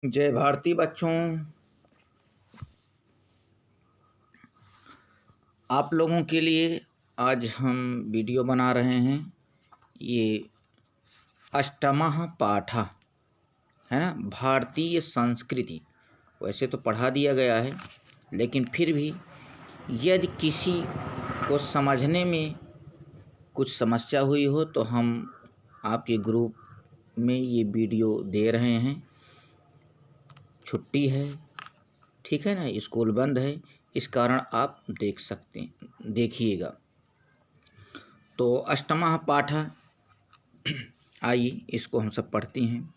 जय भारती बच्चों। आप लोगों के लिए आज हम वीडियो बना रहे हैं। ये अष्टमः पाठः है ना, भारतीय संस्कृति। वैसे तो पढ़ा दिया गया है, लेकिन फिर भी यदि किसी को समझने में कुछ समस्या हुई हो तो हम आपके ग्रुप में ये वीडियो दे रहे हैं। छुट्टी है, ठीक है ना, स्कूल बंद है, इस कारण आप देखिएगा। तो अष्टमः पाठः, आइए इसको हम सब पढ़ते हैं।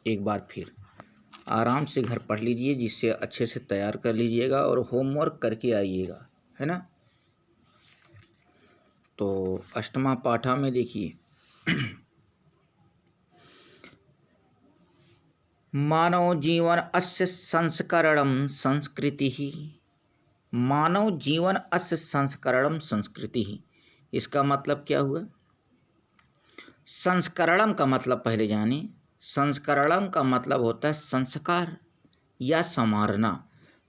एक बार फिर आराम से घर पढ़ लीजिए, जिससे अच्छे से तैयार कर लीजिएगा और होमवर्क करके आइएगा, है ना। तो अष्टमः पाठः में देखिए, मानव जीवन अस्य संस्करणं संस्कृतिः। मानव जीवन अस्य संस्करणं संस्कृतिः, इसका मतलब क्या हुआ? संस्करणम का मतलब पहले जाने। संस्करणम का मतलब होता है संस्कार या संवारना।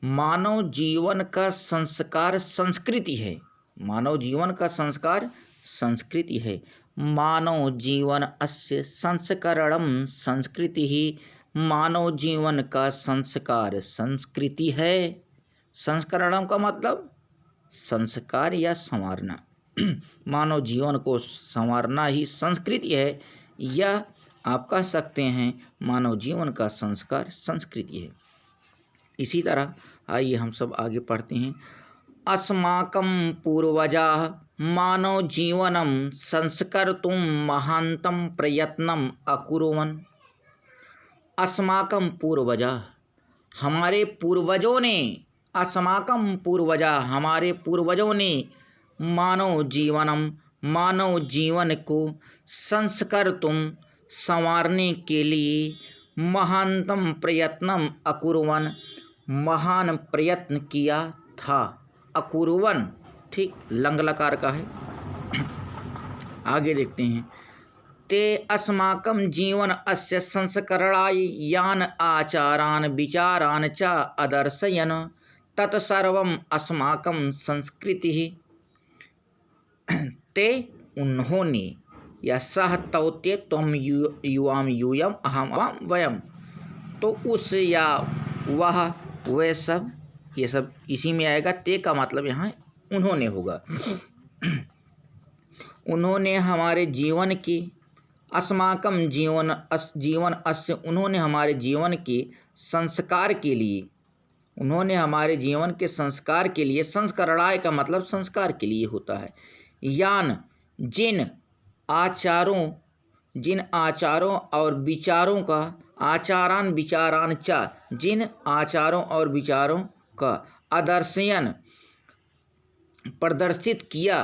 मानव जीवन का संस्कार संस्कृति है। मानव जीवन का संस्कार संस्कृति है। मानव जीवन अस्य संस्करणम संस्कृति ही। मानव जीवन का संस्कार संस्कृति है। संस्करणम का मतलब संस्कार या संवारना। मानव जीवन को संवारना ही संस्कृति है, या आप कह सकते हैं मानव जीवन का संस्कार संस्कृति है। इसी तरह आइए हम सब आगे पढ़ते हैं। अस्माकं पूर्वजाः मानव जीवनं संस्कर्तुं महान्तं प्रयत्नं अकुर्वन्। अस्माकं पूर्वजाः, हमारे पूर्वजों ने, अस्माकं पूर्वजा, हमारे पूर्वजों ने, मानव जीवन को संस्कर्तुं, संवारने के लिए, महानतम प्रयत्नम अकुर्वन्, महान प्रयत्न किया था। अकुर्वन् ठीक लंग लकार का है। आगे देखते हैं। ते अस्माकं जीवन अस्य संस्करणाय यान आचारान् विचारान् च अदर्शयन् तत्सर्वम् अस्माकं संस्कृतिः। ते उन्होंने, या सह तौते त्वं युवाम यूयम अहम अहम वयम, तो उस या वह वे सब, ये सब इसी में आएगा। ते का मतलब यहाँ उन्होंने होगा। उन्होंने हमारे जीवन की, अस्माकं जीवन अस्य, उन्होंने हमारे जीवन के संस्कार के लिए, उन्होंने हमारे जीवन के संस्कार के लिए, संस्करणाय का मतलब संस्कार के लिए होता है। यान जिन आचारों और विचारों का, आचारान विचारान च, जिन आचारों और विचारों का, आदर्शयन प्रदर्शित किया,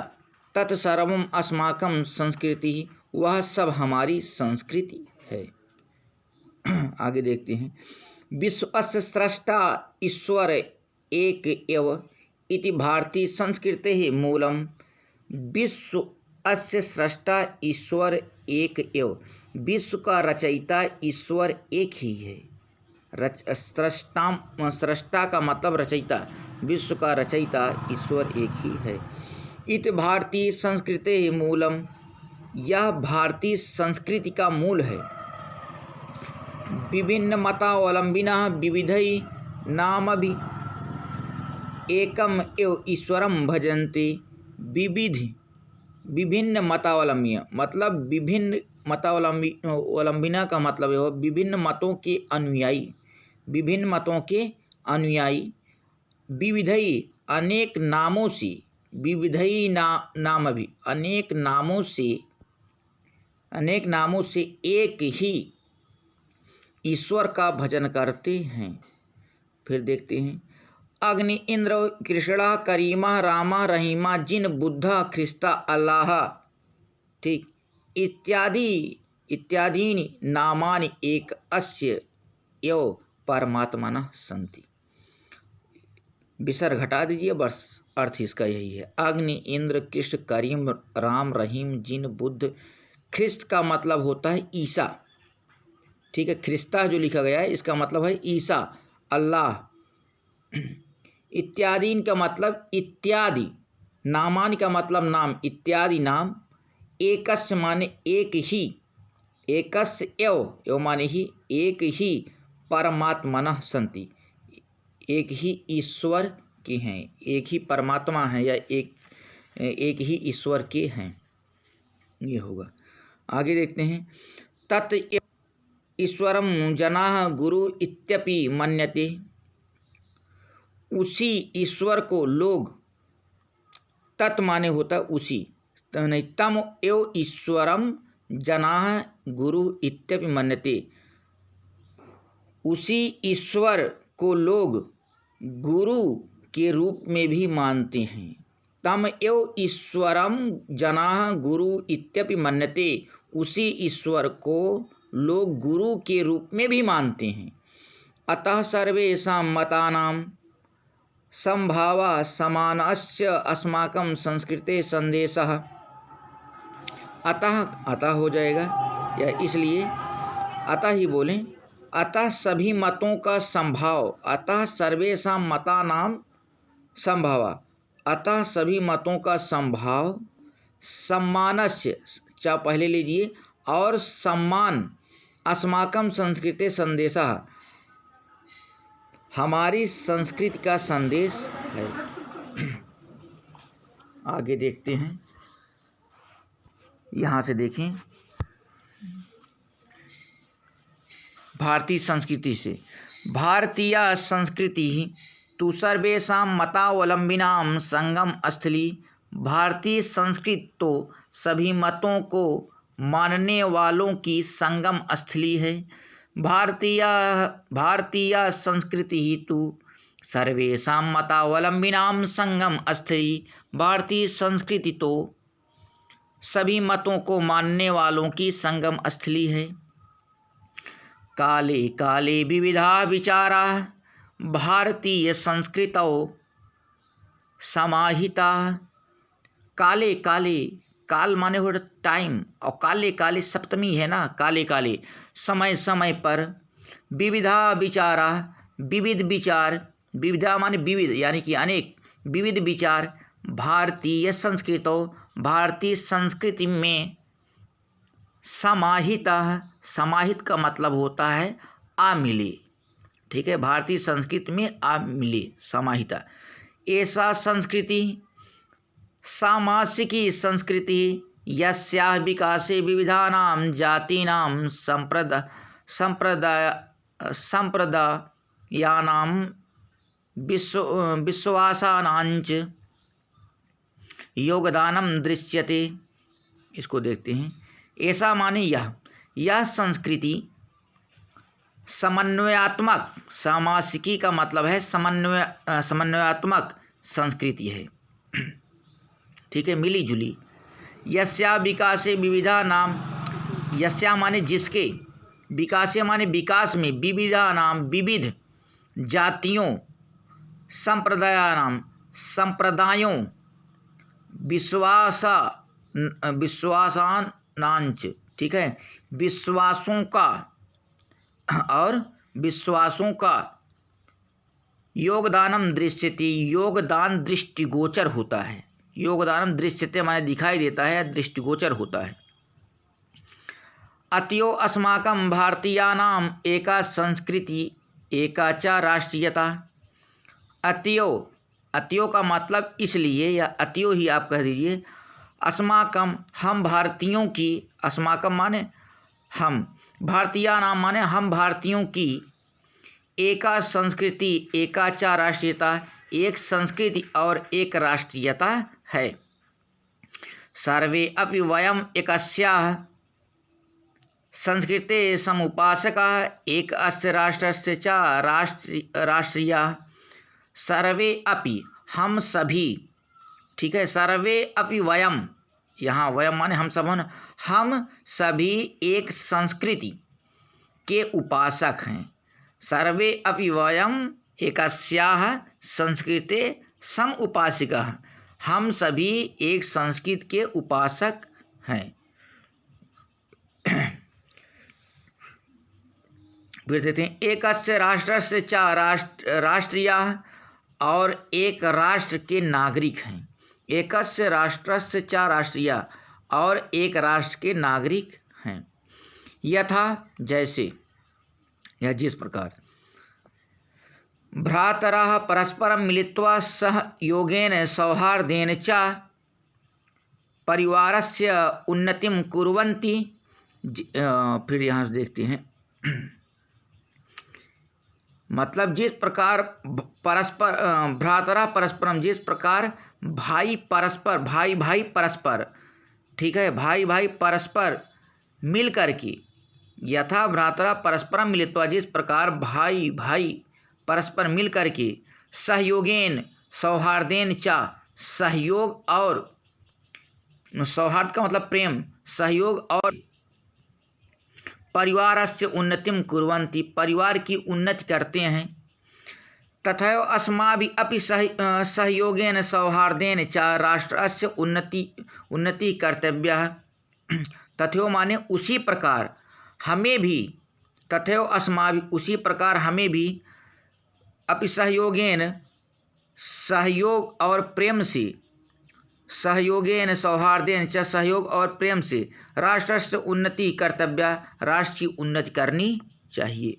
तत्सर्वम अस्माकं संस्कृति, वह सब हमारी संस्कृति है। आगे देखते हैं। विश्वस्य स्रष्टा ईश्वर एक एव इति भारतीय संस्कृतेः मूलम्। विश्व अस्य स्रष्टा ईश्वर एक एव, विश्व का रचयिता ईश्वर एक ही है। स्रष्टा का मतलब रचयिता, विश्व का रचयिता ईश्वर एक ही है। इति भारतीय संस्कृतेः मूलम्, यह भारतीय संस्कृति का मूल है। विभिन्न मतावलंबिनः विविधै नामभि एकम एव ईश्वरं भजन्ते। विभिन्न मतावलंबी मतलब विभिन्न मतावलंबिना का मतलब है विभिन्न मतों के अनुयायी, विभिन्न मतों के अनुयायी, विविधई अनेक नामों से, विविधई नाम भी अनेक नामों से एक ही ईश्वर का भजन करते हैं। फिर देखते हैं। अग्नि इंद्र कृष्णा करीमा रामा रहीमा जिन बुद्धा ख्रिस्ता अल्लाह, ठीक, इत्यादीनि नामानि एक अस्य एव परमात्मनः सन्ति। विसर्ग घटा दीजिए, बस अर्थ इसका यही है। अग्नि इंद्र कृष्ण करीम राम रहीम जिन बुद्ध, ख्रिस्त का मतलब होता है ईसा, ठीक है, ख्रिस्ता जो लिखा गया है इसका मतलब है ईसा, अल्लाह। इत्यादि का मतलब इत्यादि, नामानि का मतलब नाम, इत्यादि नाम। एकस्य माने एक ही, एकस्य एव माने ही, एक ही परमात्मनः सन्ति, एक ही ईश्वर के हैं, एक ही परमात्मा है या एक ही ईश्वर के हैं, ये होगा। आगे देखते हैं, तत् ईश्वरम जनाः गुरु इत्यपि मन्यते, उसी ईश्वर को लोग, तत् माने होता उसी, नहीं, तम एव ईश्वरम जनाः गुरु इत्यपि मन्यते, उसी ईश्वर को लोग गुरु के रूप में भी मानते हैं। तम एव ईश्वरम जनाः गुरु इत्यपि मन्यते, उसी ईश्वर को लोग गुरु के रूप में भी मानते हैं। अतः सर्वेषां मतानां संभावा समानस्य अस्माकं संस्कृते संदेशः। अतः हो जाएगा या इसलिए अतः ही बोलें, अतः सभी मतों का संभाव, अतः सर्वेषां मतानां संभावा, अतः सभी मतों का संभाव, सम्मानस्य चा पहले लीजिए, और सम्मान, अस्माकं संस्कृते संदेशः, हमारी संस्कृति का संदेश है। आगे देखते हैं, यहाँ से देखें, भारतीय संस्कृति से, भारतीय संस्कृति तु सर्वेषां मतावलंबिनां संगम स्थली, भारतीय संस्कृति तो सभी मतों को मानने वालों की संगम स्थली है। भारतीय संस्कृति तु सर्वेषां मतावलंबिनां संगम स्थली, भारतीय संस्कृति तो सभी मतों को मानने वालों की संगम स्थली है। काले काले विविधा विचारा, भारतीय संस्कृतौ समाहिता। काले काले, काल माने हो टाइम, और काले काले सप्तमी है ना, काले काले समय समय पर, विविधा विचारा, विविध विचार, विविधा माने विविध यानी कि अनेक, विविध विचार, भारतीय संस्कृतौ, भारतीय संस्कृति में, समाहिता, समाहित का मतलब होता है आमिले, ठीक है, भारतीय संस्कृति में आमिले, समाहिता। ऐसा संस्कृति सामासिकी संस्कृति, यस्याः विकासे विविधानां जातीनां संप्रदायानां विश्वासानांच योगदानं दृश्यते। इसको देखते हैं, ऐसा माने यह संस्कृति समन्वयात्मक, सामासिकी का मतलब है समन्वयात्मक संस्कृति है, ठीक है, मिली जुली। यस्या विकासे विविधा नाम, यस्या माने जिसके, विकासे माने विकास में, विविधा नाम विविध, जातियों, संप्रदायों, विश्वासानांच, ठीक है, विश्वासों का और विश्वासों का योगदानम दृश्यते, योगदान दृष्टिगोचर होता है। योगदानम दृश्यते माने दिखाई देता है, दृष्टिगोचर होता है। अतयो अस्माकं भारतीयानाम एका संस्कृति एका च राष्ट्रीयता। अतयो का मतलब इसलिए, या अतयो ही आप कह दीजिए, अस्माकम हम भारतीयों की, अस्माकम माने हम, भारतीयानाम माने हम भारतीयों की, एका संस्कृति एका च राष्ट्रीयता, एक संस्कृति और एक राष्ट्रीयता है। सर्वे अपि वयम एकस्याः संस्कृते समुपासकाः, एक अस्य राष्ट्रस्य च राष्ट्रीयाः। सर्वे अपि हम सभी, ठीक है, सर्वे अपि वयम, यहाँ वयम माने हम सब, हम सभी एक संस्कृति के उपासक हैं। सर्वे अपि वयम एकस्याः संस्कृते सम उपासिकाः, हम सभी एक संस्कृत के उपासक हैं। फिर देते हैं एकस्य राष्ट्रस्य च राष्ट्रीयाः और एक राष्ट्र के नागरिक हैं। एकस्य राष्ट्रस्य च राष्ट्रीयाः और एक राष्ट्र के नागरिक हैं। यथा जैसे या जिस प्रकार भ्रातरः परस्परं मिलित्वा सहयोगेन सौहार्देन च परिवारस्य उन्नतिं कुर्वन्ति। फिर यहाँ से देखते हैं मतलब जिस प्रकार परस्पर भ्रातरः परस्परम, जिस प्रकार भाई परस्पर, भाई भाई परस्पर, ठीक है, भाई भाई परस्पर मिल कर के, यथा भ्रातरः परस्परम मिलित्वा, जिस प्रकार भाई भाई परस्पर मिल कर के, सहयोगेन सौहार्देन च, सहयोग और सौहार्द का मतलब प्रेम, सहयोग और परिवारस्य उन्नतिं कुर्वन्ति, परिवार की उन्नति करते हैं। तथैव अस्माभिः अपि सहयोगेन सौहार्देन च राष्ट्रस्य उन्नति कर्तव्यः। तथैव माने उसी प्रकार हमें भी, तथैव अस्माभिः उसी प्रकार हमें भी, अपि सहयोगेन सहयोग और प्रेम से, सहयोगेन सौहार्देन च सहयोग और प्रेम से राष्ट्र उन्नति कर्तव्य, राष्ट्र की उन्नति करनी चाहिए।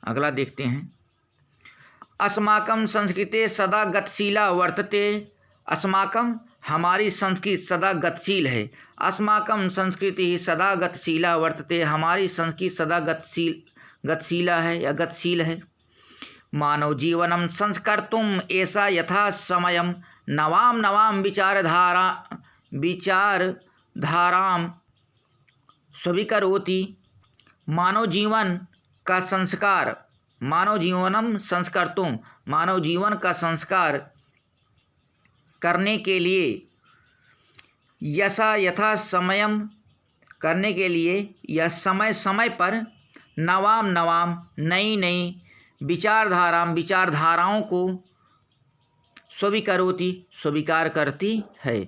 अगला देखते हैं अस्माकं संस्कृते सदा गतिशीला वर्तते। अस्माकं हमारी संस्कृति सदा गतिशील है। अस्माकं संस्कृति सदा गतिशीला वर्तते, हमारी संस्कृति सदा गतिशीला है या गतिशील है। मानव जीवनं संस्कर्तुम् ऐसा यथा समयं नवां नवां विचारधारां स्वीकरोति। मानव जीवन का संस्कार, मानव जीवनम संस्कर्तुम, मानव जीवन का संस्कार करने के लिए, यथा समयम करने के लिए, यह समय समय पर, नवाम नवाम नई नई विचारधाराओं को स्वीकरोति स्वीकार करती है।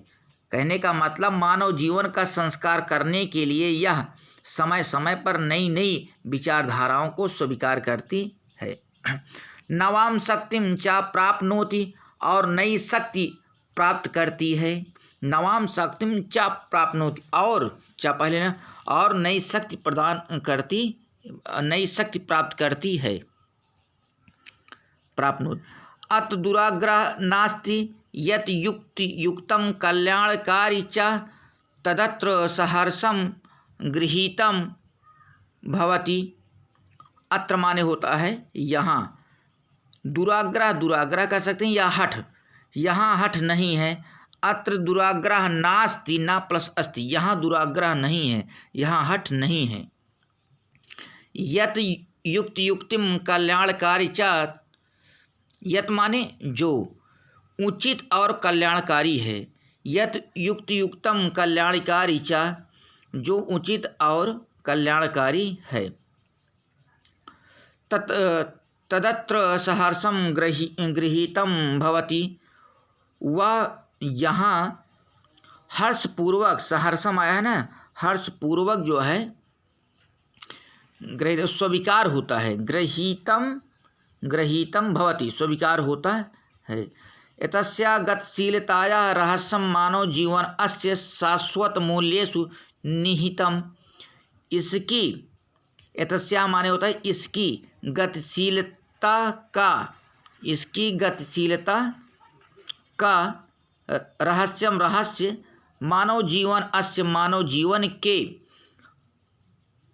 कहने का मतलब मानव जीवन का संस्कार करने के लिए यह समय समय पर नई नई विचारधाराओं को स्वीकार करती है। नवाम शक्तिं च प्राप्नोति, और नई शक्ति प्राप्त करती है। नवाम शक्तिं च प्राप्नोति, और च पहले ना, और नई शक्ति प्रदान करती, नई शक्ति प्राप्त करती है। प्राप्नोति अत दुराग्रह नास्ति यत् युक्तं कल्याणकारी च तदत्र सहर्षं गृहीतं भवति। अत्र माने होता है यहाँ। दुराग्रह, दुराग्रह कह सकते हैं या हठ, यहाँ हठ नहीं है। अत्र दुराग्रह नास्ति, ना प्लस अस्ति, यहाँ दुराग्रह नहीं है, यहाँ हठ नहीं है। यत् युक्तिम कल्याणकारी च, यत माने जो उचित और कल्याणकारी है। यत युक्तम कल्याणकारी च, जो उचित और कल्याणकारी है। तदत्र सहर्षं गृहीतं भवति, वह यहाँ हर्षपूर्वक, सहर्षम आया है ना, हर्षपूर्वक जो है स्वीकार होता है। गृहीतं भवति, स्वीकार होता है। एतस्या गतिशीलताया रहस्यं मानव जीवन अस्य शाश्वत मूल्येषु निहितम्। इसकी, एतस्या माने होता है इसकी गतिशीलता का, इसकी गतिशीलता का रहस्यम, रहस्य मानव जीवन अस्य, मानव जीवन के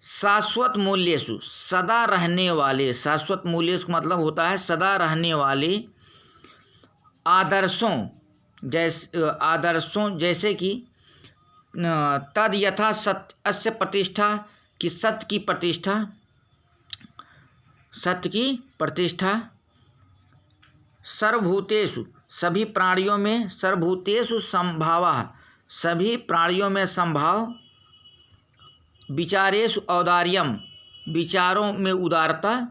शाश्वत मूल्येषु, सदा रहने वाले, शाश्वत मूल्येषु का मतलब होता है सदा रहने वाले आदर्शों, जैसे कि तद यथा सत्य अस्य प्रतिष्ठा, कि सत्य की प्रतिष्ठा, सत्य की प्रतिष्ठा सर्वभूतेषु, सभी प्राणियों में, सर्वभूतेषु संभावः, सभी प्राणियों में संभाव, विचारेषु औदार्यम, विचारों में उदारता,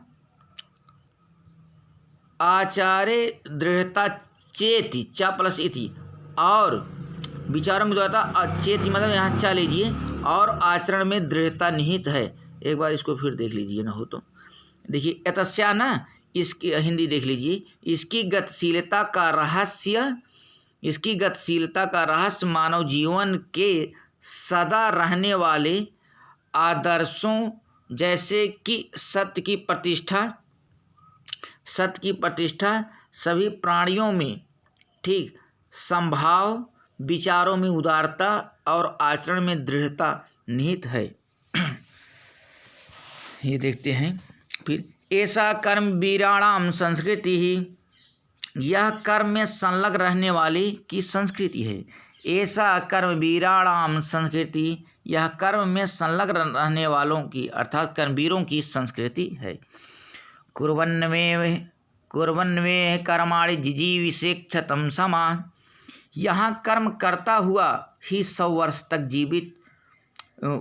आचारे दृढ़ता चेति, च प्लस इति, और विचारों में उदारता, चेति मतलब यहाँ चा लीजिए, और आचरण में दृढ़ता निहित है। एक बार इसको फिर देख लीजिए ना हो तो। देखिए यतस्या ना, इसकी हिंदी देख लीजिए। इसकी गतिशीलता का रहस्य मानव जीवन के सदा रहने वाले आदर्शों जैसे कि सत्य की प्रतिष्ठा सभी प्राणियों में, ठीक, संभाव, विचारों में उदारता और आचरण में दृढ़ता निहित है। ये देखते हैं फिर। ऐसा कर्म वीराणाम संस्कृति ही, यह कर्म में संलग्न रहने वाले की संस्कृति है। ऐसा कर्म वीराणाम संस्कृति, यह कर्म में संलग्न रहने वालों की अर्थात कर्मवीरों की संस्कृति है। कुर्वन्वे कर्माणि जिजीविषेक्षतं समा, यहाँ कर्म करता हुआ ही 100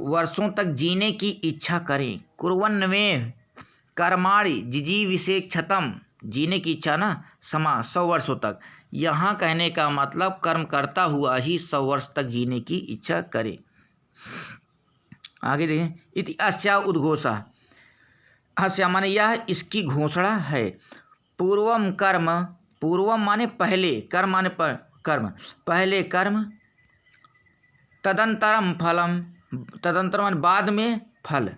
वर्षों तक जीने की इच्छा करें। कुर्वन्वे कर्माणि जिजीविषेक्षतं, जीने की इच्छा ना, समा 100 वर्षों तक। यहाँ कहने का मतलब कर्म करता हुआ ही 100 वर्ष तक जीने की इच्छा करे। आगे देखें। इति अस्या उद्घोषा, अस्या माने यह इसकी घोषणा है। पूर्वम कर्म, पूर्वम माने पहले, कर्म माने कर्म, पहले कर्म, तदंतरम फलम, तदंतर माने बाद में फल।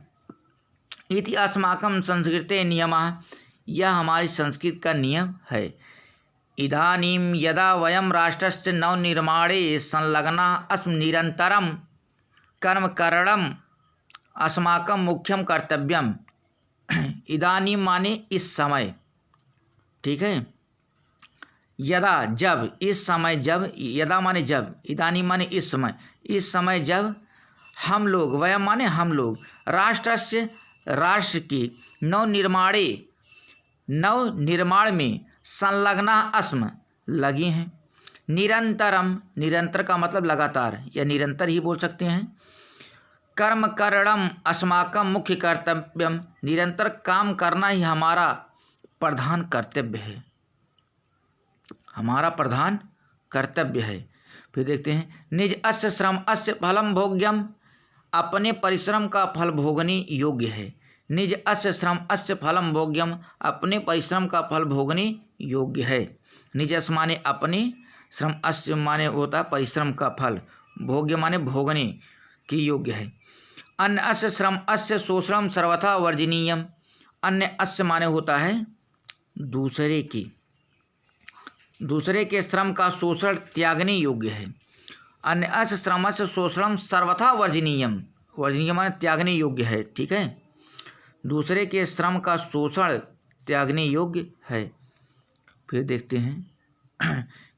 इति अस्माकं संस्कृते नियमः, यह हमारी संस्कृति का नियम है। इदानीं यदा वयं राष्ट्रस्य नवनिर्माणे संलग्नाः अस्म निरन्तरं कर्म करणम् अस्माकं मुख्यं कर्तव्यम्। इदानीं माने इस समय, ठीक है। यदा जब, इस समय जब, यदा माने जब, इदानीं माने इस समय जब हम लोग, वयम माने हम लोग, राष्ट्र की नवनिर्माण में संलग्ना अस्म लगे हैं। निरंतरम, निरंतर का मतलब लगातार या निरंतर ही बोल सकते हैं। कर्म करणम अस्माकं मुख्य कर्तव्यम, निरंतर काम करना ही हमारा प्रधान कर्तव्य है, हमारा प्रधान कर्तव्य है। फिर देखते हैं। निज अस्य श्रम अस्य फलम भोग्यम, अपने परिश्रम का फल भोगने योग्य है। निज अस्य श्रम अस्य फलम भोग्यम, अपने परिश्रम का फल भोगने योग्य है। निज अस्य माने अपने, श्रम अस्य माने होता परिश्रम का फल, भोग्य माने भोगने की योग्य है। अन्य अस्य श्रम अस्य शोषणम सर्वथा वर्जनीयम, अन्य अस्य माने होता है दूसरे के श्रम का शोषण त्यागने योग्य है। अन्य अस्य श्रम अस्य शोषणम सर्वथा वर्जनीयम, वर्जनीय माने त्यागने योग्य है, ठीक है। दूसरे के श्रम का शोषण त्यागने योग्य है। फिर देखते हैं।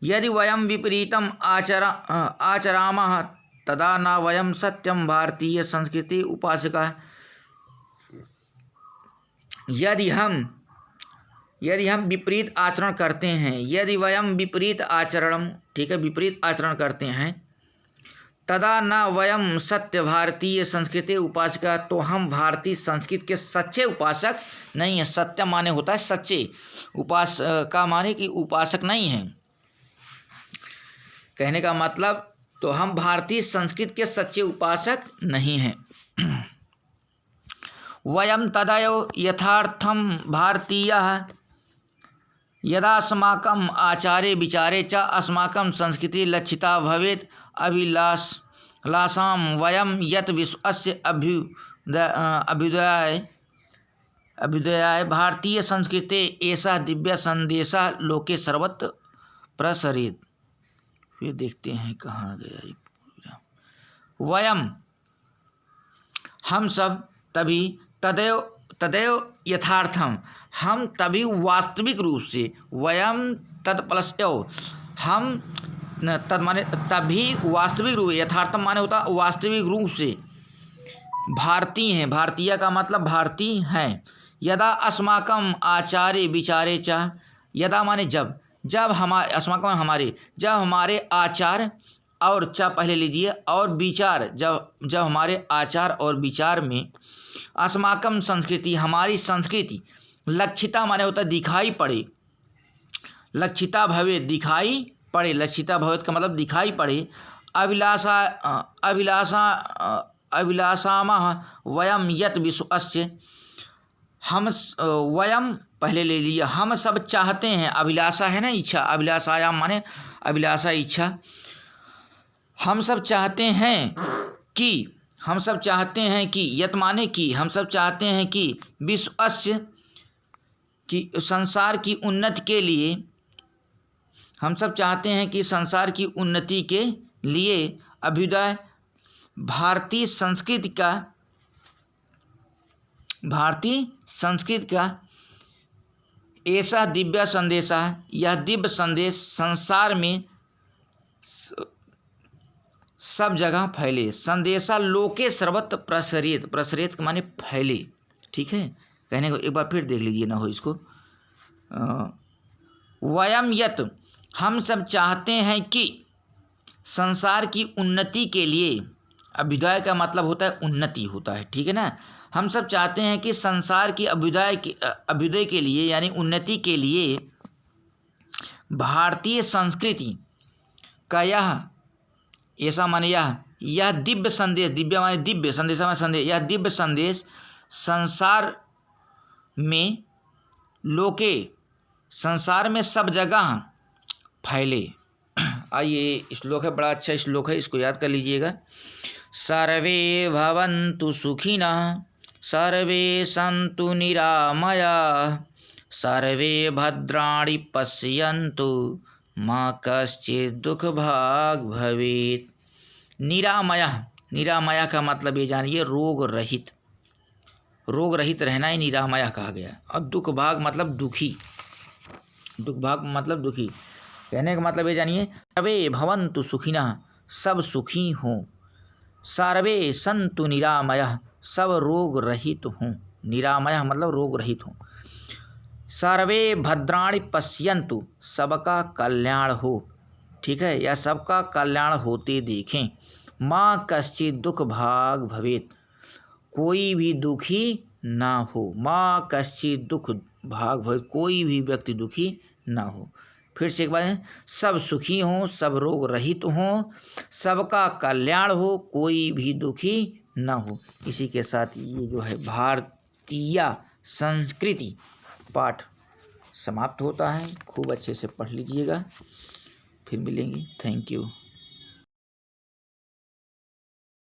यदि वयम विपरीतम आचरामः तदा न वयम सत्यम भारतीय संस्कृति उपासका। यदि हम विपरीत आचरण करते हैं, यदि वयम विपरीत आचरण, ठीक है, विपरीत आचरण करते हैं, तदा न वयम सत्य भारतीय संस्कृति उपासका, तो हम भारतीय संस्कृति के सच्चे उपासक नहीं है। सत्य माने होता है सच्चे, उपासका माने कि उपासक नहीं है। कहने का मतलब तो हम भारतीय संस्कृति के सच्चे उपासक नहीं हैं। वयम तदयो यथार्थम भारतीयः यदा अस्माकं आचारे विचारे च अस्माकं संस्कृति लक्षिता भवेत् अभिलाषां वयं यत् विश्वस्य अभ्युदयाय भारतीय संस्कृते ऐसा दिव्य संदेशा लोके सर्वत्र प्रसरेत्। फिर देखते हैं कहाँ गया। वयम, हम सब, तभी, तदैव यथार्थम, हम तभी वास्तविक रूप से, वयम तत्प्लस्यो, हम तद माने तभी वास्तविक रूप, यथार्थम माने होता वास्तविक रूप से भारतीय हैं। भारतीय का मतलब भारतीय हैं। यदा अस्माकम आचार्य विचारे च, यदा माने जब, हमारे, अस्माकम हमारे, जब हमारे आचार, और च पहले लीजिए, और विचार, जब हमारे आचार और विचार में, अस्माकम संस्कृति, हमारी संस्कृति, लक्षिता माने होता दिखाई पड़े, लक्षिता भवे, दिखाई पड़े, लक्षिता भवेत का मतलब दिखाई पड़े, अभिलाषामः वयम यत विश्वस्य, हम वयम पहले ले लिया, हम सब चाहते हैं, अभिलाषा है ना इच्छा, अभिलाषायाम माने अभिलाषा इच्छा, हम सब चाहते हैं कि, हम सब चाहते हैं कि, यत माने कि, हम सब चाहते हैं कि विश्वस्य कि संसार की उन्नति के लिए, हम सब चाहते हैं कि संसार की उन्नति के लिए अभ्युदय भारतीय संस्कृति का ऐसा दिव्य संदेशा, यह दिव्य संदेश संसार में सब जगह फैले, संदेशा लोके सर्वत्र प्रसरित, प्रसरित माने फैले, ठीक है। कहने को एक बार फिर देख लीजिए ना हो इसको। वयम यत, हम सब चाहते हैं कि संसार की उन्नति के लिए, अभ्युदय का मतलब होता है उन्नति होता है, ठीक है ना। हम सब चाहते हैं कि संसार की अभ्युदय के लिए यानी उन्नति के लिए भारतीय संस्कृति का यह ऐसा माने यह दिव्य संदेश, दिव्य माने दिव्य, संदेशा माने संदेश, यह दिव्य संदेश संसार में लोके, संसार में सब जगह फैले। आइए श्लोक है, बड़ा अच्छा श्लोक है, इसको याद कर लीजिएगा। सर्वे भवन्तु सुखिनः, सर्वे सन्तु निरामयाः, सर्वे भद्राणि पश्यन्तु माँ कश्चित् दुख भाग भवेत्। निरामयः, निरामया का मतलब ये जानिए रोग रहित, रोग रहित रहना ही निरामया कहा गया। और दुख भाग मतलब दुखी, दुख भाग मतलब दुखी, कहने का मतलब ये जानिए सर्वे भवन्तु सुखिनः, सब सुखी हों, सर्वे सन्तु निरामयः, सब रोग रहित हों, निरामयः मतलब रोग रहित हों, सर्वे भद्राणि पश्यन्तु, सबका कल्याण हो, ठीक है, या सबका कल्याण होते देखें, माँ कश्चित् दुख भाग भवेत्, कोई भी दुखी ना हो, माँ कश्चित् दुख भाग भवेत्, कोई भी व्यक्ति दुखी ना हो। फिर से एक बार, सब सुखी हों, सब रोग रहित हों, सबका कल्याण हो, कोई भी दुखी ना हो। इसी के साथ ये जो है भारतीय संस्कृति पाठ समाप्त होता है। खूब अच्छे से पढ़ लीजिएगा, फिर मिलेंगे। Thank you.